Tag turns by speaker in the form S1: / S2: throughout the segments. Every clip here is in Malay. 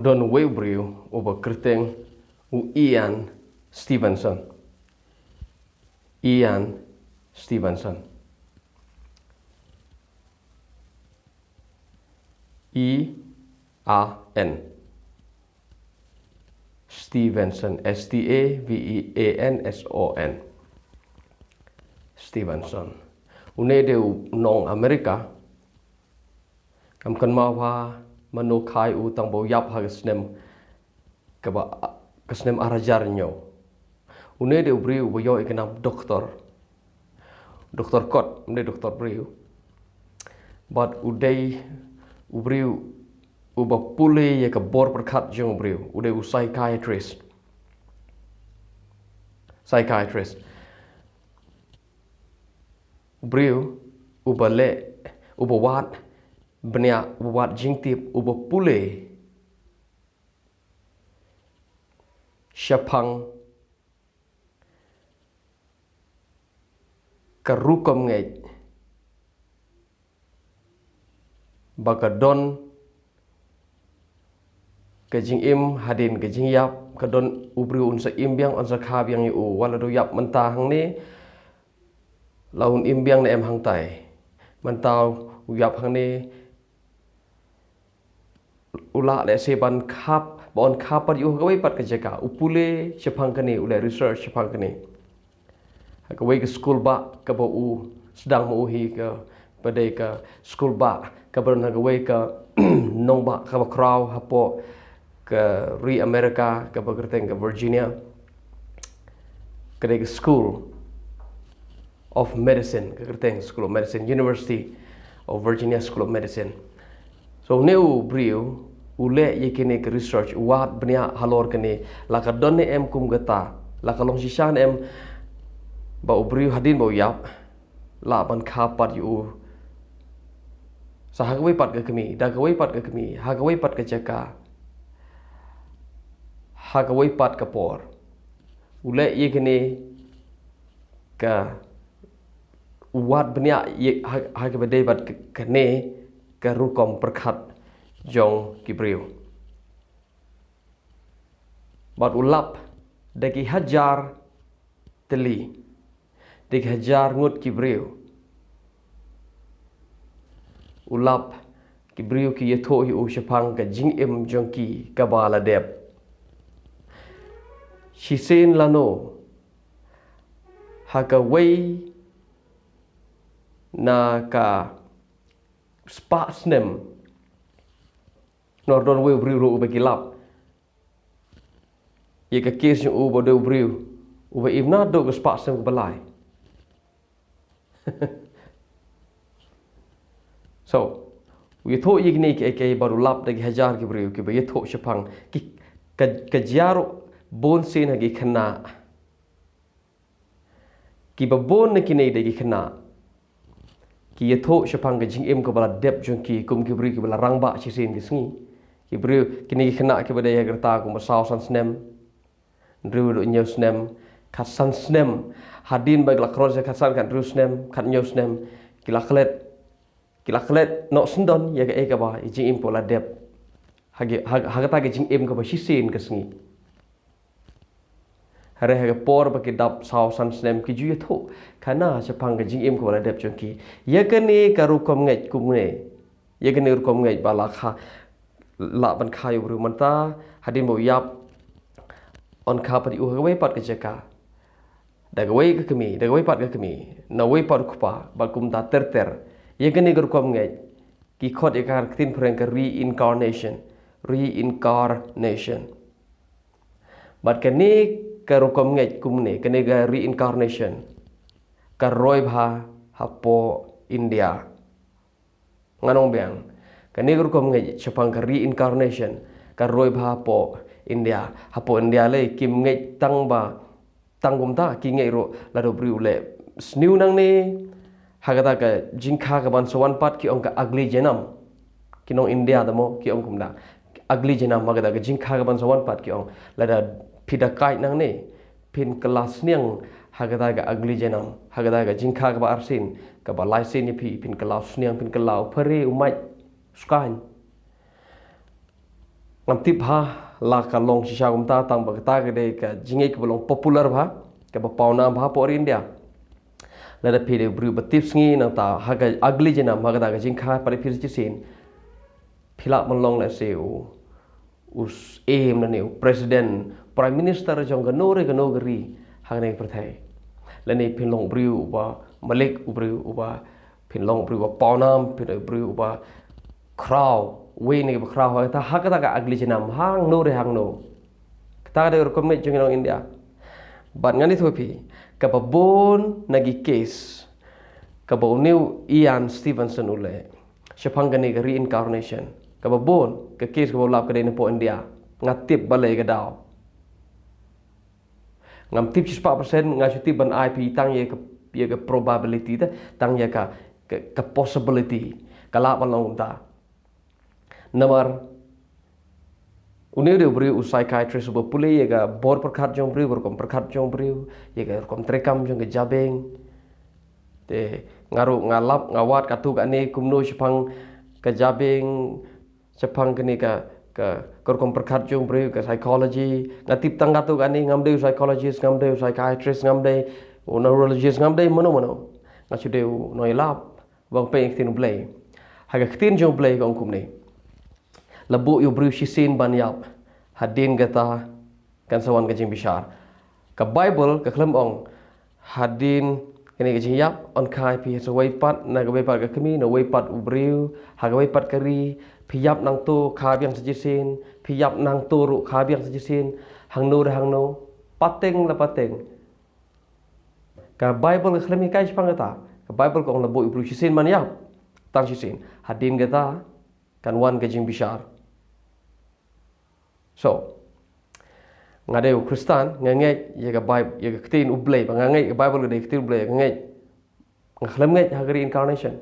S1: Don Webriu over Kerteng u Ian Stevenson. Ian Stevenson. I-A-N Stevenson. Stevenson. Stevenson. Une deu nong Amerika. Kam kan mawa mano kai u tang bo yap ha snem kesnem arajar nyo. Une deu briu bo yo ikenam doktor. Doktor kot, une doktor briu. But udai ubriu uba pule ye ka bor perkat jong briu. Udai u psychiatrist. Briu uba le uba wat benya buat jingtip uba pule syapang karukom ngai bakadon kejing im hadin kejing yap kadon ubri unsa imbiang unsa khabiang yu wala do yap mentah hang ni laun imbiang na em hang tai mentau yap hang ni ula le seban kap bon kapat yu gawai pat ka jaka upule chapang kani ule research chapang kani gawai ke school ba ka ba u sedang mu hi ka padai ka school ba ka ber na gawai ka nong ba ka ba kraw hapo ka ri America ka ba kerteng ka Virginia ka dai school of medicine ka kerteng school of medicine University of Virginia School of Medicine. So neu briu ule yekine ke research wat benya halor kene laka donne em kum gata laka long sishan em ba briu hadin ba yap la ban khapat yu sahagwai pat ke kemi dagwai pat ke kemi hagwai pat ke jaka hagwai pat ke por ule yekine ka wat benya ye hagwai bat kene ka rukom perkhat jong kibriu. Bat ulap deki hajar teli deki hajar ngut kibriu. Ulap kibriu ki yetho yu syapang ka jing im jong ki kabala deb. Shisen lano hakawai na ka spa snem nordon we briu ro bagi lap ye ka kes u bo do briu u ba imna do ka spa snem balai. So we thought ye ni ke baru lap de hajar ki briu ki ba ye tho shapang ki ka jaro bon sin ha gi khana ki ba bon ne ki nei de gi khana ki ye tho shapang ga jing em ko bala dep jong ki kum ki briu ki bala rangba chi sin ki sngi ki briu kini khana ki bada ya gerta ko masau san snem dru do nyew snem khat san snem hadin bag la kron se khat san kan dru snem khat nyew snem ki la khlet no sndon ya ga e ka ba jing em pola dep hagata ga jing em ko ba chi sin ka sngi hare ha por ba ki dap sau san snem ki ju ye tho khana chapang ga jing em ko la dep jong ki ya kani karu kom ngai kum ne ya kani ru kom ngai bala kha la ban khai ru manta hadin bo yap on kha padi u gawai pat ka jaka da gawai ka kemi da gawai pat ka kemi na wai pat kupa ba kum ta ter ye kani gur kom ngai ki khot e kar tin phreng ka reincarnation but kani ka ru kom ngai kum ne kani ga reincarnation ka roi bha hapo India nganong bang kani gur kom ngai chapang ka reincarnation ka roi bha po India le kim ngai tang gum ta ki ngai ro la do briu le sniu nang ne hagata ka jingkha ka ban sawan pat ki ong ka ugly janam kinong India damo ki ong kumda ugly janam magada ka jingkha ka ban sawan pat ki ong la da phida kai nang ne pin kelas niang hagata ka ugly janam hagata ka jingkha ka ba arsin ka ba laisin ni pin kelas niang pin kelau pare umai skan ngam tip ha la ka long shisha kumta tang ba ta ke de ka jingai ke belong popular ba ke ba pauna ba por India la da pide bru ba tips ngi na ta ha ga ugly jena ma ga da jing kha pare phir chi sin phila man long la se us aim na ne president prime minister jong ga no re ga no gri ha ne prathai la ne phin long bru ba malik bru ba phin long bru ba paunam phin bru ba crowd we ni ba crowd ta ha ka ta ga ugly jena hang no re hang no ta de ro komet jong in India ban ngani thopi ka ba bon nagi case ka ba new Ian Stevenson ule shapang gani ga reincarnation ka ba bon ka case ka ba lap ka de po India ngatip balai ka daw ngam tip 4% ngasuti ban IP tang ye ka probability ta tang ye ka possibility kala ban long ta namar uni de bri u psychiatrist bo pule ye ga bor prakhat jong bri bor kom prakhat jong bri ye ga kom trekam jong ga jabeng te ngaru ngalap ngawat katu ka ne kumno shapang ka jabeng shapang kene ka kom prakhat jong bri ka psychology ngatip tang katu ka ne ngamde psychologist ngamde psychiatrist ngamde neurologist ngamde mono ngasude noi lap wang pe tin blay haga tin jong blay kong kumne labu yu bru shisin ban yap hadin gata kan sawan kajing bishar ka Bible ka khlem ong hadin kani kajing yap on khai pi so wai pat na ga wai pat ka kami na wai pat ubriu ha ga wai pat kari pi yap nang to kha biang sajisin pi yap nang to ru kha biang sajisin hang no pateng la pateng ka Bible ka khlem kai spang gata ka Bible ko ong labu yu bru shisin ban yap tang shisin hadin gata kan wan kajing bishar. So, ngade Kristen ngangai ye ga Bible ye ga tin ublay ba ngangai Bible ga tin ublay ngangai ngakhlem ngai ha reincarnation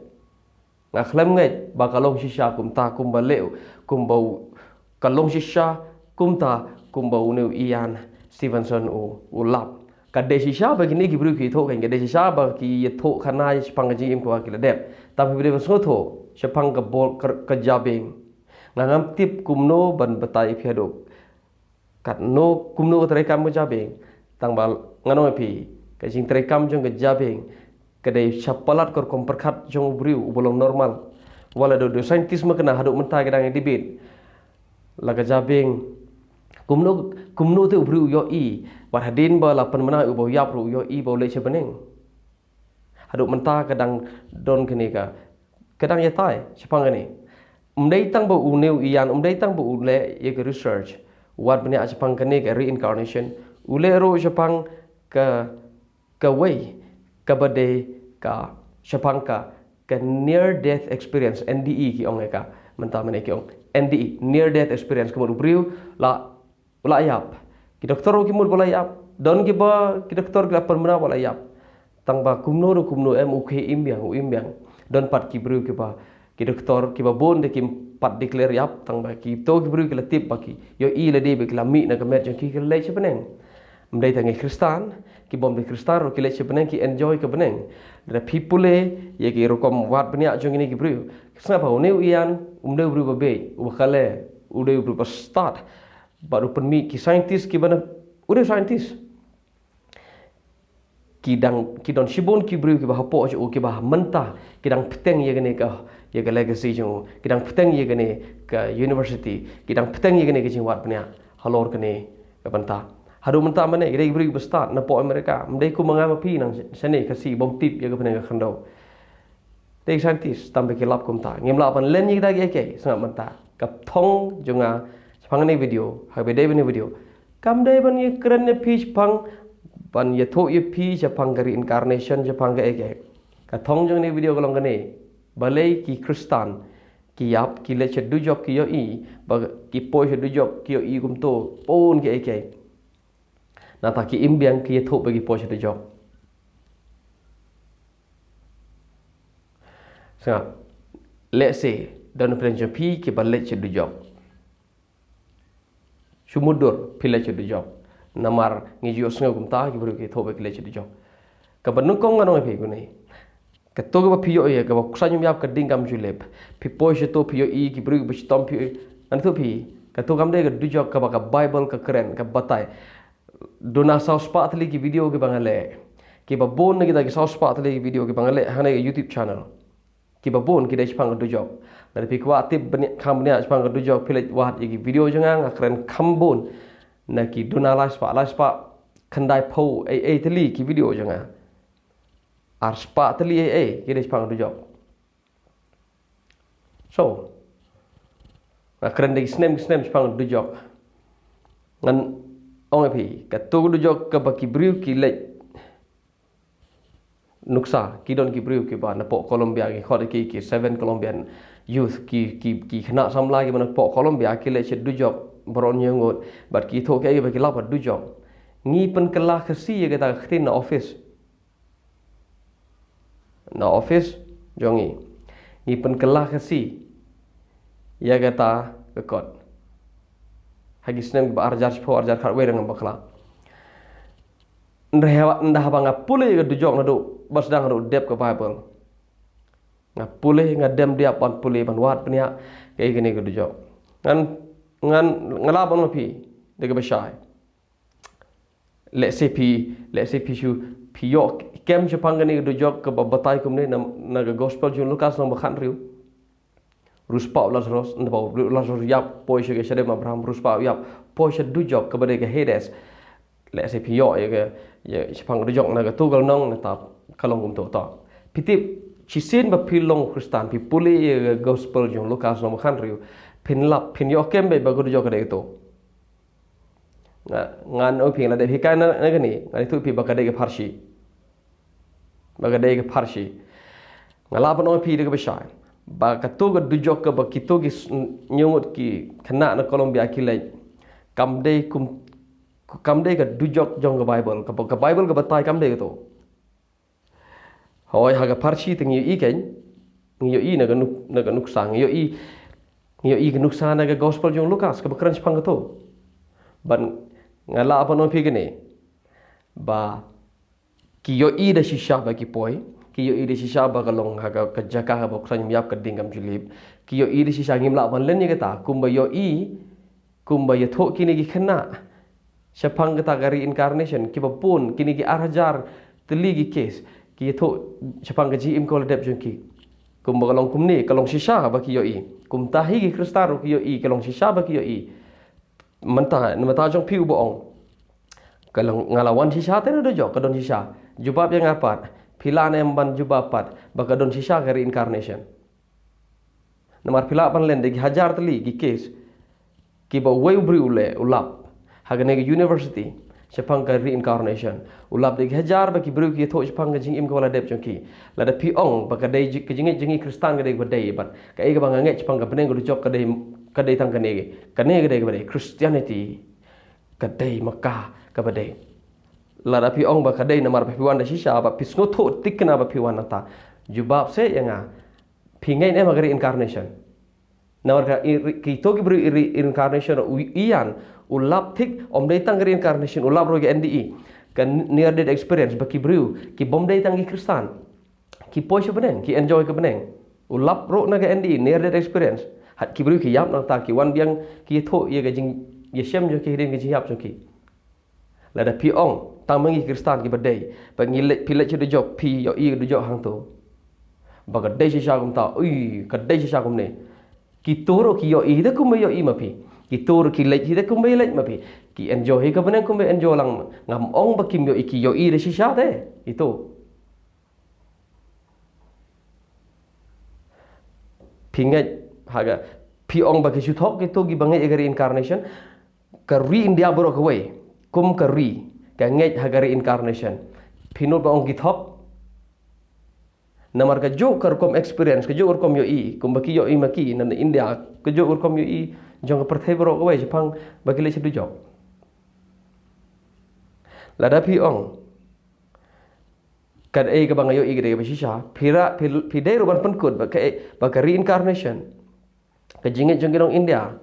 S1: ngakhlem ngai ba kalong shisha kumta kumba leu kumbau kalong shisha kumta kumbau neu Ian Stevenson u lap ka de shisha ba gini gibru ki tho kan ga de shisha ba ki ye tho khana spang ji im ko ki la dep ta bi de so tho sepang ka bol ka jabing ngam tip kumno ban batai phiado kat no kumno trekam ka jabing tang bal ngano pi ka jing trekam jong ka jabing ka dei chapalat kor kom perkhat jong briu bolong normal wala do scientist ma kana haduk mentai ka dang dibit la ka jabing kumno te briu yo i war hadin ba la pen mana u bo yap ru yo i bo le che beneng haduk mentai ka dang don kini ka kadang ya tai sepang ni umdai tang bo uneu Ian umdai tang bo ule ye ke research wat bani sepang kene ke reincarnation ule ro sepang ka way ka bade ka sepang ka near death experience NDE ki ong ka menta mane ki ong NDE near death experience ko briu la yap ki doktor ki mul bola yap don ki ba ki doktor ki permana bola yap tang ba kumno MUK imbiang don pat ki bru ki ba ki doktor ki ba bon de ki pat declare yap tang ba ki to ki bru ki latip ba ki yo i la de be ki la mi na ka met ki le che beneng mdai tang Kristan ki bom de Kristan ro ki le che beneng ki enjoy ka beneng da people ye ki ro kom wat benia jong ni ki bru snap ha ne Ian umde bru ba be u khale ude bru ba start baru pen mi ki scientist ki bana ude scientist kidang shibon ki bru ki bah po o ki bah mentah kidang peteng ye gane ka ye ga legacy jong kidang peteng ye gane ka university kidang peteng ye gane ki jing wat pnya halor kane ka banta hadu mentah mane gre bru bestat na po Amerika mdai ku mangama pi nang sene ka si bom tip ye ga pnya ka khando te scientist tambe ki lap kum ta ngem la pan len ye da ge ke sangat mentah ka thong jonga phangane video ha be dai video kam dai ban ye kren ne pi phang pan ye tho ye pi japang ka reincarnation japang ka eke ka thong jong ni video kolong kane balai ki Kristan ki yap ki le che du jok ki yo i ba ki po che du jok ki yo i kum to pon ke eke na ta ki imbiang ki ye tho ba ki po che du jok sa let's say dan plan pi ki ba le che du jok sumudur pi le che du jok namar ngi yo sngo kum ta ki bru ki tho ba ki le che du jok ka ban kong ngano pe ku nei ka to ga phi yo ye ka ba sa nyum yap ka ding kam julep phi po she to phi yo i ki bru bi stom phi an to phi tu kamde ke dujok ke baka Bible ke keren ke batai. Dona saus pak tali ki video ke bangale. Ki ba bon kita ki saus pak tali ki video ke bangale hane YouTube channel. Ki ba bon kita Jepang ke dujok. Dari pikwa tip kamnya Jepang ke dujok pilih wahat ki video jangan keren kambon. Na ki dona lais pak kendai pau tali ki video jangan. Ar spa tali kita Jepang ke dujok. So, keren degi snem Jepang dujok. Ngan ong pi katu dujok ke baki briu ki lek nuksa ki don ki briu ki ba na po Colombia ki khode ki 7 Colombian youth ki kena samla ki mana po Colombia ki lek dujok beron nyengot bat ki tho ke baki lap dujok ngi pen kelah kesi ya kita khtin na office jongi ngi pen kelah kesi ya kata kekot hagi snem ba arjar khat we dengan bakla ndah banga pule ga dujok na do bas dang do dep ke Bible nga pule nga dem dia pan pule pan wat pnya ke gini ga dujok ngan ngala bon pi de ga bashai let's say pi shu pi yo kem Jepang gani ga dujok ke batai kum ne na ga gospel jun Lukas nang bakhan riu Ruspa Lazarus ndabo Lazarus yap poisha ke shade Abraham ruspa yap poisha dujok ke bade ke Hades le se pio ya Jepang dujok na ga tugal nong na ta kalong kum to pitip chisin ba pilong Kristan pi puli ya gospel jong Lukas no khan riu pin yo kembe ba dujok ke itu ngan o pin la de hikai na gani ngan itu pi ba ka de ke Parsi ngala pa no pi de ke bashai ba katuga dujok ke ba kitugi nyumut ki kena na Colombia ki lai kamde ka dujok jong ke Bible ka Bible ka batai kamde to hoi haga Parsi tengi i ken ngiyo i na ga nuksa ngiyo i ga nuksa na ga gospel jong Lukas ka bakran Jepang to ban ngala apa no pi gene ba kiyo i da shisha ba ki poi kiyo ide sisa ba kalong haga kajaka ba kran yap ka dingam julib kiyo ide sisa ngim la ban len ni kata kumba yo tho kini gi khna Jepang kata ga reincarnation ki ba pun kini gi arhajar teli gi case ki tho Jepang ga ji im ko dep jun ki kumba kalong kumni kalong sisa ba kiyo kum tahi gi kristaro kiyo kalong sisa ba kiyo manta jong piu boong kalong ngalawan sisa tena do jok kadon sisa jubab yang apat pila na ban jubapat baka don sisa ke reincarnation namar pila pan len de hajar tali gi case ki ba way ubri ule ulap hagane gi university Jepang ka reincarnation ulap de hajar ba ki bru ki tho Jepang ga jing im ko la dep chongki la da pi ong baka dei ki jingi Kristan ga de ba dei ban ka e ga bang nge Jepang ga benen go jok ka dei tang ka ne ga de ba dei Christianity ka dei Makkah ka ba dei la pi ong ba kadai namar pa piwan da shisha ba pisngo tho tikna ba piwan ta jubab se yanga pingai ne magari incarnation namar ka ki to ki bri incarnation ian ulap tik om dai tang incarnation ulap ro ge NDE kan near death experience ba ki bru ki bom dai tang ki Kristan ki poisha beneng ki enjoy ke beneng ulap ro na ge NDE near death experience hat ki bru ki yap na ta ki wan biang ki tho ye ge jing ye shem jo ki hidin ge yap jo ki la da pi ong tang mengi Kristan ki badai ba ngile pile che dujok pi yo i dujok hang to ba ga dei sha kum ta ui ka dei sha kum ne ki toro ki yo i de kum yo i ma pi ki toro ki lech de kum lech ma pi ki enjoy ka benen kum enjoy lang ngam ong ba kim yo i ki yo i de sha de itu pingat haga pi ong ba ki shu thok ki to gi bangai agari incarnation ka ri india boro ka wei kum ka ri ka ngej hagari incarnation pinul ba ong githok namar ka jo kar kom experience ka jo kom yo i kum baki yo i maki nan India ka jo kom yo i jong perthai bro ko wai Jepang baki le chidu jok lada pi ong kad e ka bang yo i gede ba shisha pidai ruban penkut ba ka reincarnation ka jinget jong girong India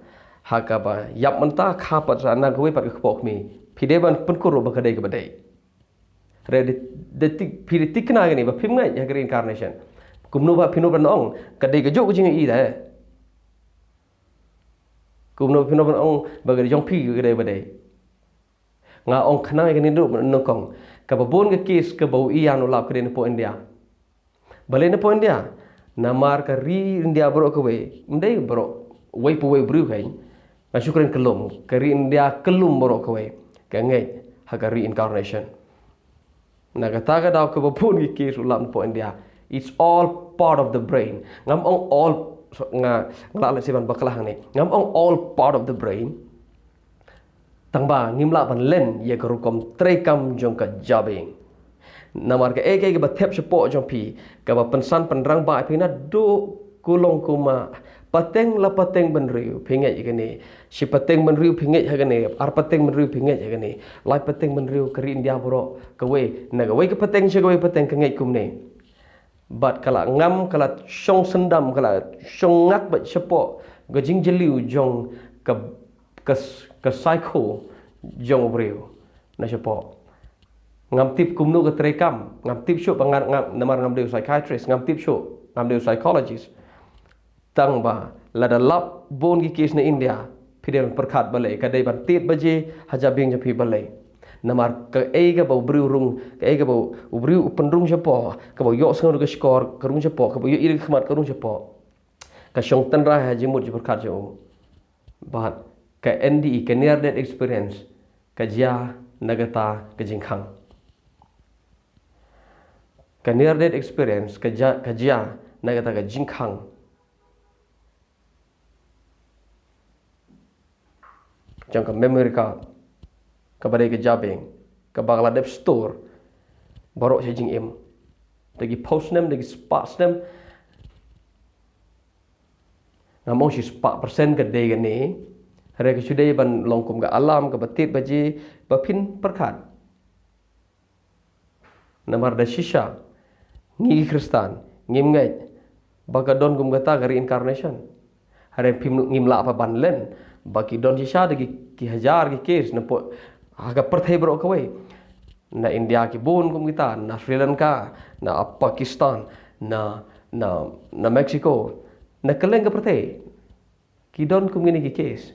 S1: haka ba yap mentah khapat sana ko wai pat ka pok mi pidai ban penkut ro ba ka dai ka badai re detik piritik na gani ba phim ngai ya reincarnation kumno ba phinu ban ong ka dai ka jo ko jing i da kum no pino ong bagai jong pi ke dai badai nga ong khnai ke ni du no kong ka babon ke kis ke bau ian ulap ke po India balai ne po India namar ka ri India bro ke we ndai bro wei pu wei bru kai nga syukran kelum ka ri India kelum bro ke we ka ngai ha ka reincarnation na kata ka daw ke babon ke kis ulap po India it's all part of the brain ngam ong all nga ngala siban baklah ni ngam ong all part of the brain tang ba ngimla ban len ye ka rukom trekam jong ka jabing namar ka eke ke bathep sepo jong pi ka ba pensan penrang ba pi na do kulong kuma pateng la pateng ban riu pingai ke ni si pateng ban riu pingai ha ke ni ar pateng ban riu pingai ha ke ni lai pateng ban riu ka ri India bro ka we na ka we ka pateng se ka we pateng ka ngai kum ni bat kala ngam kala syong sendam kala syong ngak bat sepo gajing jeliu jong ka psycho jong brio na sepo ngam tip kumnu ka trekam ngam tip syo ngam namar ngam deu psychiatrist ngam tip syo ngam deu psychologist tang ba lada lap bon ki kes na India pidel perkhat balai ka dei ban tit baje haja bing japi balai namar ka ga bau bru rung ka ga bau bru penrung sepo ka bau yo seng ka skor ka rung sepo ka bau yo ir khmat ka rung sepo ka syong tan ra haji mut perkhat jo bat ka NDE ka near death experience ka jia nagata ka jingkhang ka near death experience ka jia nagata ka jingkhang jang ka memory card ka badai ka jabing ka Bangladesh store borok si jing im dagi post nem dagi spark nem ngamong si spark persen ka dei gani hare ka sudai ban longkum ka alam ka batit baji bapin perkat namar da shisha ngi kristan ngim ngai bagadon gum gata ka reincarnation hare pim ngimla apa ban len baki don shisha dagi ki hajar ki case na po aga perthai bro ka we na India ki bon kum kita na Sri Lanka na Pakistan na Mexico na keleng ka perthai ki don kum ni ki case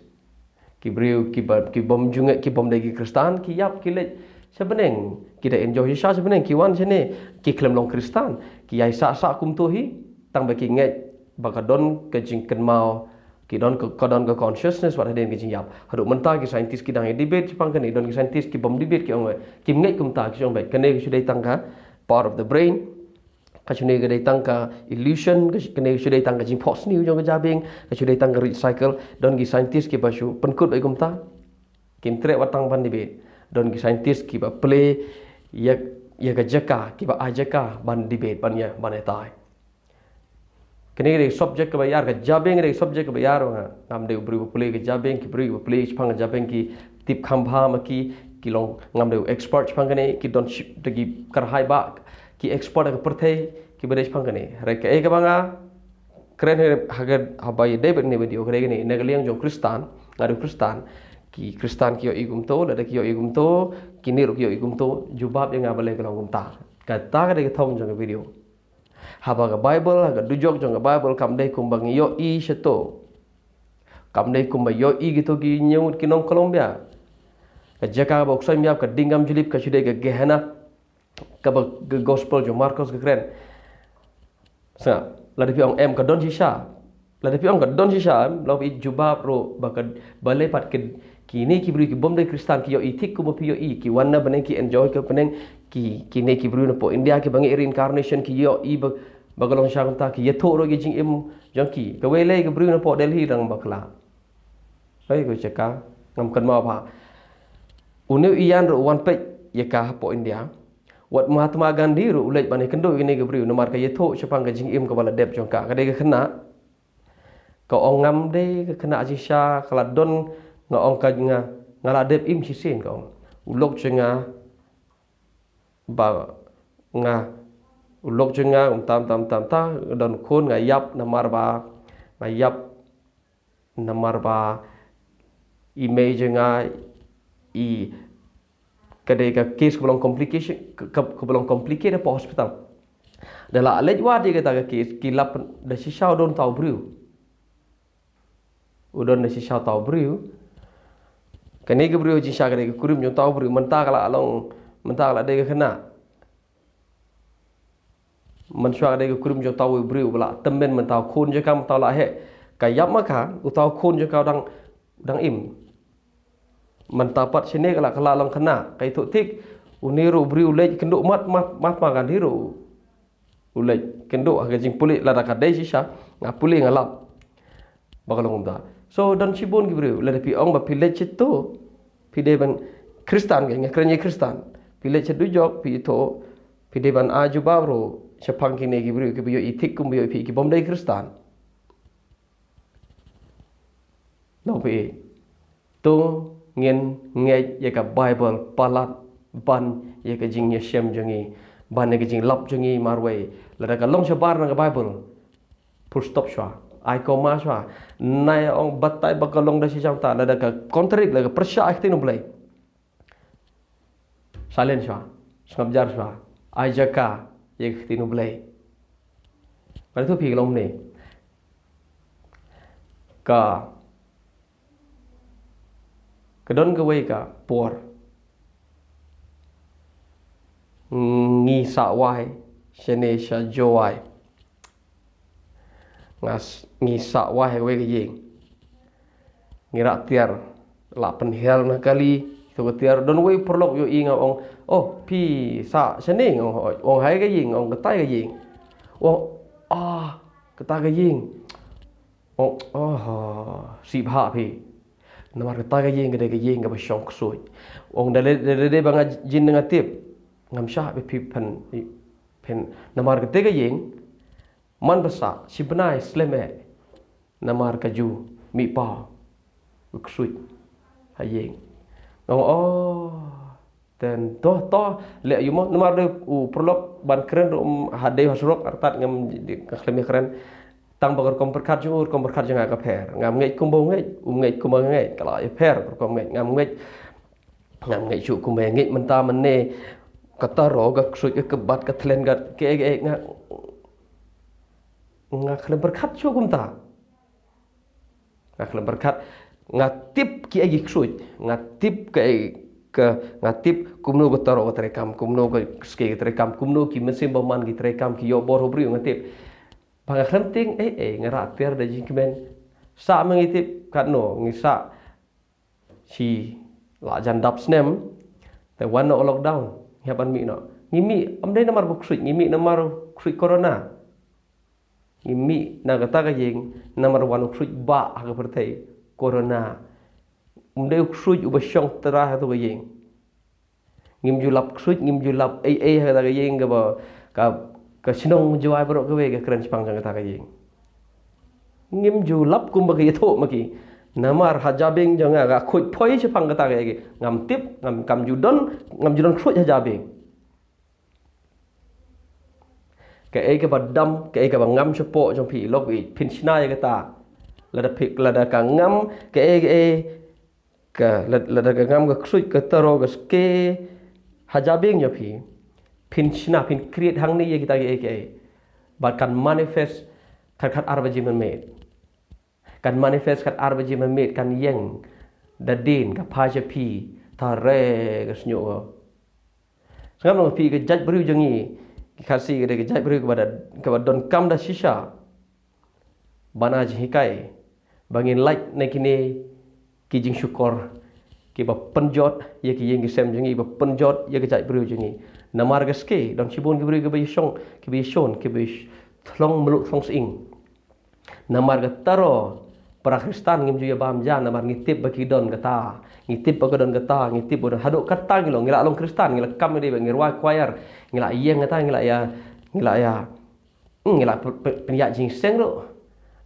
S1: ki brio ki bom junga ki bom dagi kristan ki yap ki le sebeneng kita enjoy shisha sebeneng ki wan sene ki klem long kristan ki ai sa kum tu hi tang baki ngai bagadon ka jingken mau ki don ka consciousness wat den ki jing yap hadu menta ki scientist ki dang debate pang kan don ki scientist ki bom debate ki ong ki ngai kum ta ki ong bai kane ki sudai tangka part of the brain ka chune ga dai tangka illusion ka kane sudai tangka jing post new jong ka jabing ka sudai tangka recycle don ki scientist ki basu penkut bai kum ta kim tre watang ban debate don ki scientist ki ba play ya ka jaka ki ba ajaka ban debate ban ya ban tai kini ke subjek ke bayar ke jabeng ke subjek ke bayar ngam de beri play ke jabeng ki beri play pang jabeng ki tip khambha ma ki long ngam de expert pang ne ki don de ki karhai ba ki expert ke perthai ki beri pang ne re ke ke banga keren hagar habai de ne video kere ne negaliang jong kristan ngadu kristan ki kristan ki yo igum to la de ki yo igum to ki ni ro ki yo igum to jubab yang ngabale ke long gum ta kata ke de thong jong video haba ka Bible ka dujok jong ka Bible kam dei kumbang yo I seto kam dei kumba yo I gitu ki nyut ki nong Colombia ka jaka ba uksai miap ka dingam julip ka sudai ka gehena ka ba gospel jo Marcos ka keren sa la de piong em ka don shisha la de piong ka don shisha lo bi jubab ro ba ka bale pat ke kini ki bru ki bom dei kristan ki yo I tik kumo pi yo I ki wanna beneng ki enjoy ka beneng ki ne ki bru na po India ki bangi reincarnation ki yo I bagalong syang ta ki yeto ro gi jing im jang ki ka wele ki bru na po Delhi rang bakla ai ko cheka ngam kan ma pha unu iyan ro wan pe ye ka po India wat Mahatma Gandhi ro ulej bane kendo ni ki bru na mar ka yeto chapang ka jing im ka bala dep jong ka de ka khna ka ong ngam de ka khna ajisha kala don nga ong ka ngala dep im sisin ka ong ulok chenga ba nga ulok chenga tam ta don khon nga yap namar ba image nga I kadai ka case belum complication belum complicated po hospital dala alej wa de ka case kilap da shisha don tau bru udon na si shao tau briu kani ke briu ji sha ke kurim jong tau briu menta kala along menta kala de kena man shwa de kurim jong tau briu bala temben menta khun je kam tau la he kayap maka utau khun je kau dang im mentapat sini kala long kena kai tu tik uniru briu lej kenduk mat makan diru ulej kenduk aga jing pulik la ka dei sisa ngapuli ngalap bakalong da so dan sibon ki briu la pi ong ba pilej itu pi de ban kristan ge ngakranye kristan pilej du jok pi to pi de ban aju bawro chapang ki ne ki briu ki biyo itik kum biyo pi ki bom dei kristan no pi tu ngin ngai ye ka bible palat ban ye ka jing ye shem jongi ban ye ka jing lap jongi marway la ka long shabar na ka bible full stop shwa ai ko ma shwa nai ong batai bakalong da si jam ta la ka contradict la ka persya akti no play salen shwa ngabjar shwa ai jaka ye akti no play pada tu pi long ni ka kedon ke wei ka por ngi sa wai shene sha joai ngas ngi sa wai wei ke ying ngira tiar la pen hel na kali tu tiar don wei perlok yo inga ong oh pi sa shene ong hai ke ying ong ketai ke ying ong ketai ke ying ong si bha pi namar ketai ke ying ke ba shong ksui ong dale banga jin dengan tip ngam syah be pen namar ketai ke ying man basa si benai sleme namar kaju mi pa ksui hayeng dan to le yumo namar de prolog ban keren hade hasrok artat ngam kleme keren tang bagar kom perkat jang ka pher ngam ngej kumbo ngej kumbo ngej kala pher kom ngej ngam ngej chu kumbe ngej menta menne kata ro ga ksui ke bat ka thlen ga ke nga klem perkat chu kumta nga klem perkat ngatip ki agi ksui ngatip ngatip kumno go taro go terekam kumno go ske terekam kumno ki mesim baman ki terekam ki yo bor hobri ngatip bang klemting ngara tiar da jingmen sa mengitip katno ngisa si la jandap snem te wan no lockdown yaban mi no ngimi amdai namar buksui ngimi namar ksui corona ngimi na kata ka jing namar wan ksui ba ha pertai corona umdai ksui ubasyong terah tu ka jing ngim julap ksui ngim julap ha ka jing ka ba ka sinong juai bro ka we ka keren spang ka ta ka jing ngim julap kum ba ka tho maki namar hajabing janga ga khoi phoi spang ka ta ka ge ngam tip ngam kam judon ksui hajabing ke ba dam ke ba ngam sepo jong pi lok wi pin china ya ka ta la da ka ngam la da ka ngam ka ksui ka taro ka ske hajabing ya pi pin china pin create hang ni ye kita ke but kan manifest khat arbaji man made kan manifest khat arbaji man made kan yeng da din ka pha je pi ta re ka snyo ngam no pi ka jaj bru jangi khasi ke jaj bru ka don kam da shisha bana ji hikai bangin like ne kini ki jing syukur ki ba penjot ye ki yeng sem jangi ba penjot ye ka jaj bru jangi namar gaske don sibon ki beri ke bayong ki bayson ki bay thlong meluk thong sing namar ga taro para kristan ngim juya bam jan namar ngitip bagi don kata ngitip bagi don kata ngitip don haduk kata ngilo ngila long kristan ngila kam de ngirwa choir ngila yeng kata ngila penyak jing seng ro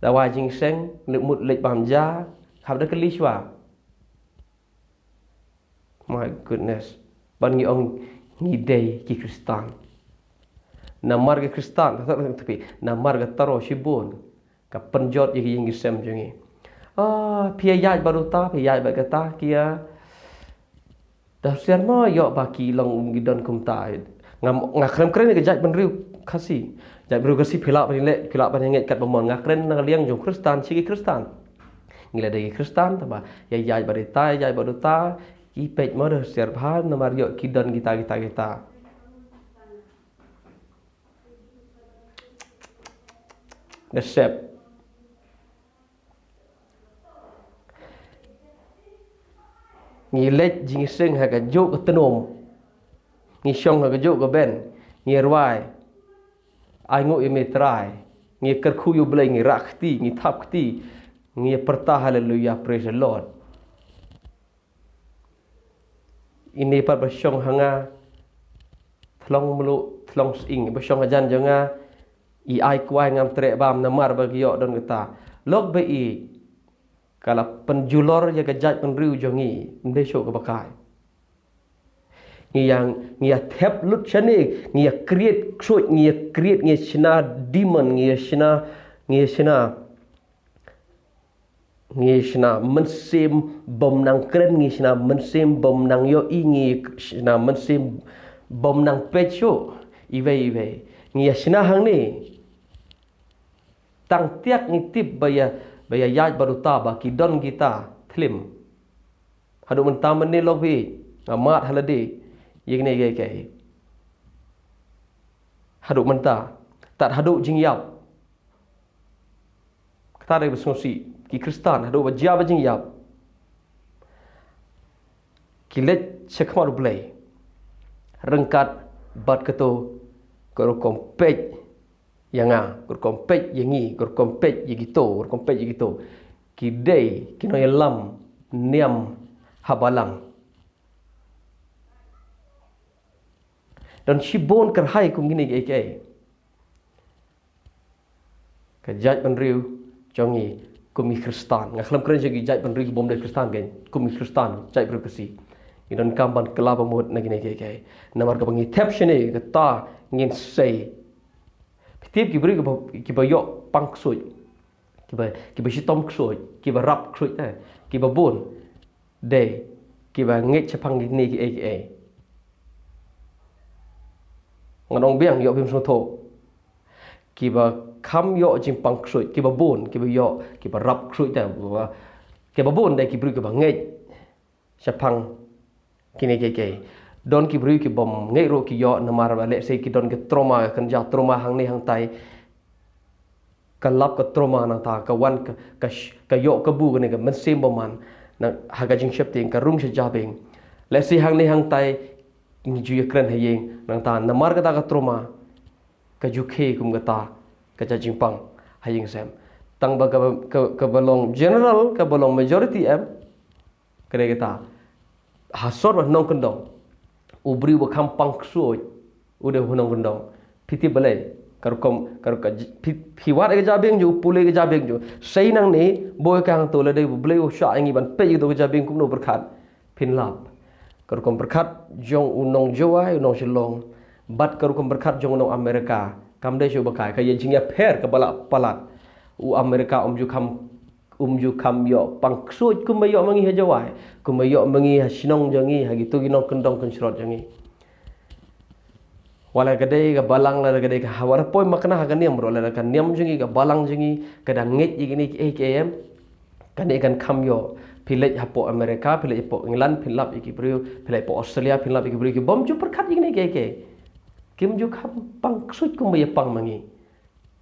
S1: dawa jing seng mut lek bam ja khab da kelishwa my goodness ban ngi ong ngidei ki kristan namar ke kristan tapi namar ke taro sibon ka penjot ye yang gisem jengi pia yai baru ta pia yai ba kata kia dah siar mo yo baki long gidon kumta ngam keren ke jaj benriu kasi jaj benriu kasi phila pan le phila pan nget kat bomon ngakren na liang jong kristan sigi kristan ngila dari Kristen tambah ya berita ya berita ipek mode serban nomor yo kidon kita resep ngilet jing seng ha ka jo ka tenom ngi syong ha ka jo ka ben ngi rwai ai ngo imetrai ngi kerku yu blai ngi rakti ngi thapti ngi perta haleluya praise the Lord ini par basyong hanga thlong melu thlong sing basyong ajan jonga i ai kuai ngam trek bam namar bagi yo don kita log bei kala penjulor ya gajat penriu jongi ndesho ka bakai ngi ya thep lut chani ngi ya create ksoi ngi ya create ngi shina demon ngi shina mensim bom nang kren ngi shina mensim bom nang yo ingi shina mensim bom nang pecho ive ngi shina hang ni tang tiak ngi tip baya yaj baru taba ki don kita thlim hadu mentam ni lobi ngamat halade yeng ke hadu menta tat hadu jingyap kata dari besnosi ki Kristen hadu bajia bajingyap kilet sekmar blai rengkat bat keto koro kompet yanga kor kompet yangi kor kompet yigito kidei kino yalam niam habalang dan shibon kerhai kum gini ke kajat penriu jongi kumi Kristen ngaklam keren jagi jat penriu bom de Kristen gen kumi Kristen jat berkesi idan kamban kelaba mod na gini ke namar ka bangi tapshene kata ngin sei tiap kiberi kiba yok pangsoi kiba shitom ksoi kiba rap ksoi kiba bon de kiba nget chapang ni ki nganong biang yok bim soto kiba kam yok jing pang ksoi kiba bon kiba yok kiba rap ksoi kiba bon de kiberi kiba nget chapang kini ki don ki beri ki bom ngai ro ki yo namar balik sei ki don ke trauma kan ja trauma hang ni hang tai kalap ke trauma nang ta ka wan ka yo ka bu ne ka men sem boman na haga jing shep ting ka rung se ja beng le sei hang ni hang tai ni ju ye kren hayeng nang ta namar ka ta ka trauma ka ju khe kum ka ta ka ja jing pang hayeng sem tang ba ka balong general ka balong majority em kre ka ta hasor ba nong kendong ubri wa kampang suoj udah hunong gendong piti balai karukom piwat ke jabeng ju pule ke jabeng ju sei nang ni boy kang to le dei blei o sha ngi ban pe do ke jabeng kum no berkhat pin lap karukom berkhat jong unong jawai unong shilong bat karukom berkhat jong unong Amerika kam de shu bakai ka yen jingya pher ka balak palat u Amerika ju kam yo pang suoj kum yo mangi ha jawai kum yo mangi ha sinong jangi ha gitu ginong kendong kan srot jangi wala gade ga balang la gade ka hawar poi makna ha ganiam ro la kan niam jangi ga balang jangi kadang nget gini AKM kan ikan kam yo pilej hapo Amerika pilej hapo England pilap iki brio pilej hapo Australia pilap iki brio bom ju perkat gini ke kim ju kam pang suoj kum yo pang mangi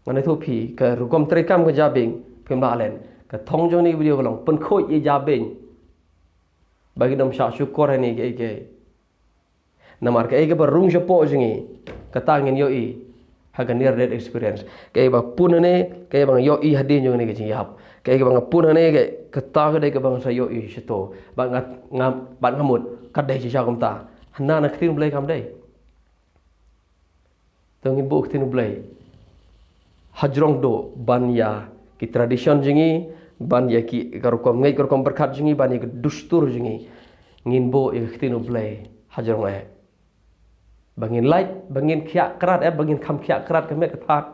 S1: ngane thu phi ka rukom trekam ga jabing pimla alen ka thong jong ni video kolong pen khoi ye jabing bagi dom syak syukur ni ke namar ke ber rung jepo jingi katangin yo I haga near death experience ke ba pun ne ke bang yo I hadin jong ni ke jihap ke bang pun ne ke kata ke bang sa yo I sito bang ngam ban ngamut kadai chi sya kom ta hana na khin blai kam dai tongin bu khin blai hajrong do ban ya ki tradition jingi ban ya ki karukom ngai karukom berkat jingi ban ya dustur jingi ngin bo ya khtinu blai hajrong bangin light bangin khia krat bangin kham khia krat ka met phat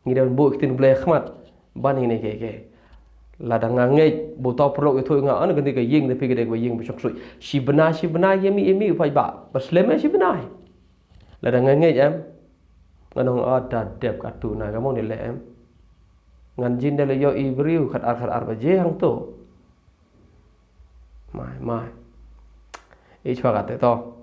S1: ngi dan bo khtinu blai khmat ban ni ke ladang ngai bo to pro ke thoi nga an ga ni ka ying de pi ke ying bu chok sui shibna yemi phai ba baslem shibna ladang ngai nganong ada dep ka tu na ka mo ni le ngan jin dale yo ibriu khat ar baje hang to mai mai e chwa ka te to